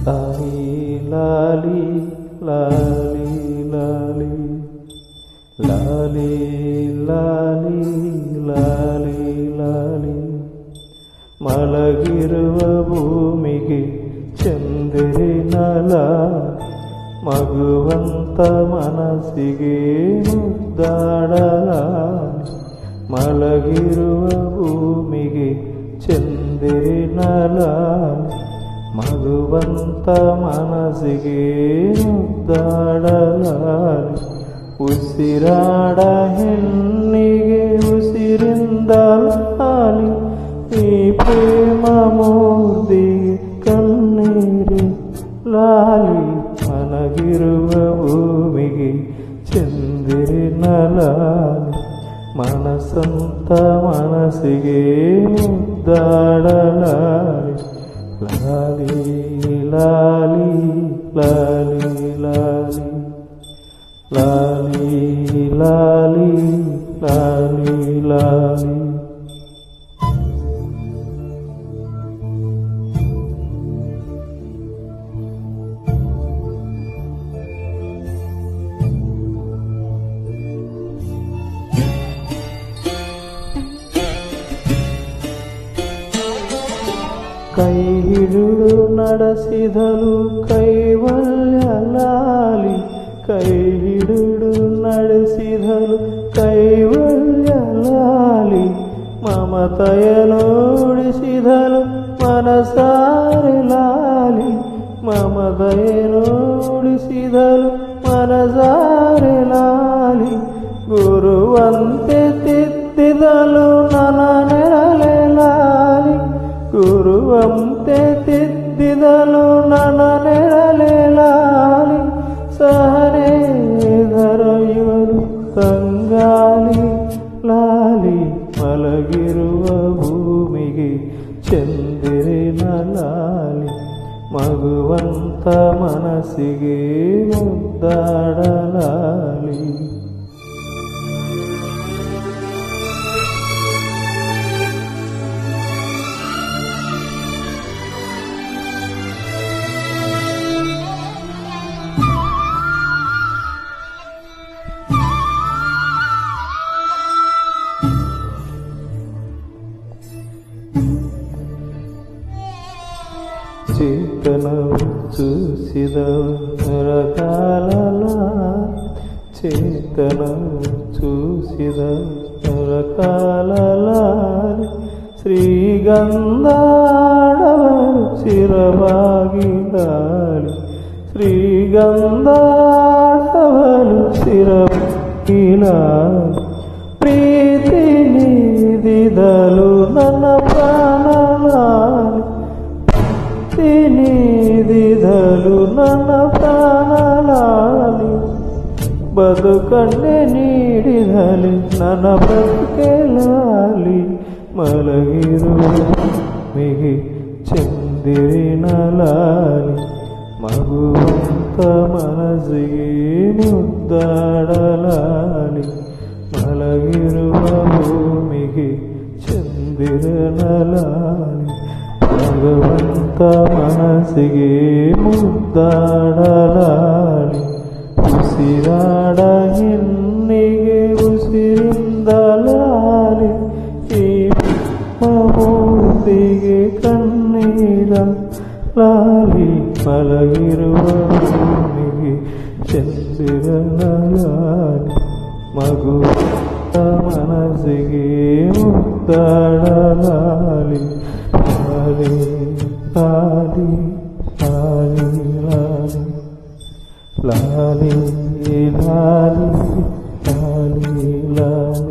లాలి లాలి లాలి లాలి లాలి లాలి లాలి లాలి ಮಲಗಿರುವ ಭೂಮಿಗೆ ಚಂದಿರಿನ ಮಗುವಂತ ಮನಸ್ಸಿಗೆ ಮುದ್ದಾಡಲಾಲಿ ಮಲಗಿರುವ ಭೂಮಿಗೆ ಚಂದಿರಿನ ಮಗುವಂತ ಮನಸ್ಸಿಗೆ ಮುದ್ದಾಡಲಾಲಿ ಉಸಿರಾಡ ಹೆಣ್ಣಿಗೆ ಉಸಿರಿಂದ ಲಾಲಿ ಈ ಪ್ರೇಮ ಮೂರ್ತಿಗೆ ಕಣ್ಣೀರಿ ಲಾಲಿ ಮಲಗಿರುವ ಭೂಮಿಗೆ ಚಂದಿರಿನ ಲಾಲಿ ಮನಸ್ಸಂತ ಮನಸ್ಸಿಗೆ ಮುದ್ದಾಡಲಾಲಿ ಲಾಲಿ ಲಾಲಿ ಲಾಲಿ ಲಾಲಿ ಲಾಲಿ ಲಾಲಿ ಲಾಲಿ ಲಾಲಿ ಕೈ ಹಿಡಿದು ನಡೆಸಿದಳು ಕೈವಲ್ಯ ಲಾಲಿ ಕೈ ಹಿಡಿದು ನಡೆಸಿದಳು ಕೈವಲ್ಯ ಲಾಲಿ ಮಮತೆಯ ನೋಡಿಸಿದಳು ಮನಸಾರೆ ಲಾಲಿ ಮಮತೆಯ ನೋಡಿಸಿದಳು ಮನಸಾರೆ ಲಾಲಿ ಗುರುವಂತೆ ತಿದ್ದಿದಳು ನನ್ನ ನೆರಳೆ ಲಾಲಿ ಗುರುವಂತೆ ತಿದ್ದಿದಳು ನನ್ನ ನೆರಳೆ ಲಾಲಿ ಸಹನೆ ಧರೆಯುವರು ತಂಗಾಲಿ ಲಾಲಿ ಮಲಗಿರುವ ಭೂಮಿಗೆ ಚಂದಿರಿನ ಲಾಲಿ ಮಗುವಂತ ಮನಸ್ಸಿಗೆ ಮುದ್ದಾಡಲಾಲಿ చేతనవు చూసిదవు రకాల చేతనవు చూసిదవు రకాల శ్రీగంధాడవరు శిరభాగిలాలి శ్రీగంధాడవరు శిరభాగిలాలి ప్రీతి నిధిదలు ನನ್ನ ಪ್ರಾಣಲಾಲಿ ನೀದಿದಲು ನನ್ನ ಪ್ರಾಣಲಾಲಿ ಬದುಕನ್ನೇ ನೀಡಿದಲು ನನ್ನ ಬದುಕೆಲಾಲಿ ಮಲಗಿರುವ ಮಿಗಿ ಚಂದಿರಿನ ಲಾಲಿ ಮಗುವಂತ ಮನಸ್ಸಿಗೆ ಮುದ್ದಾಡಲಾಲಿ ಮಲಗಿರುವ ಭೂಮಿಗೆ ಚಂದಿರನ ಲಾಲಿ ಭಗವಂತ ಮನಸ್ಸಿಗೆ ಮುದ್ದಾಡಲಾಲಿ ಉಸಿರಾಡ ಹೆಣ್ಣಿಗೆ ಉಸಿರಿಂದ ಲಾಲಿ ಈ ಮೂರ್ತಿಗೆ ಕಣ್ಣೀರ ಲಾಲಿ ಮಲಗಿರುವ ಭೂಮಿಗೆ ಚಂದಿರನ ಲಾಲಿ ಮಗುವಂತ ಮನಸ್ಸಿಗೆ ಮುದ್ದಾಡಲಾಲಿ ಲಾಲಿ ಲಾಲಿ ಲಾಲಿ ಲಾಲಿ ಲಾಲಿ ಲಾಲಿ ಲಾಲಿ ಲಾಲಿ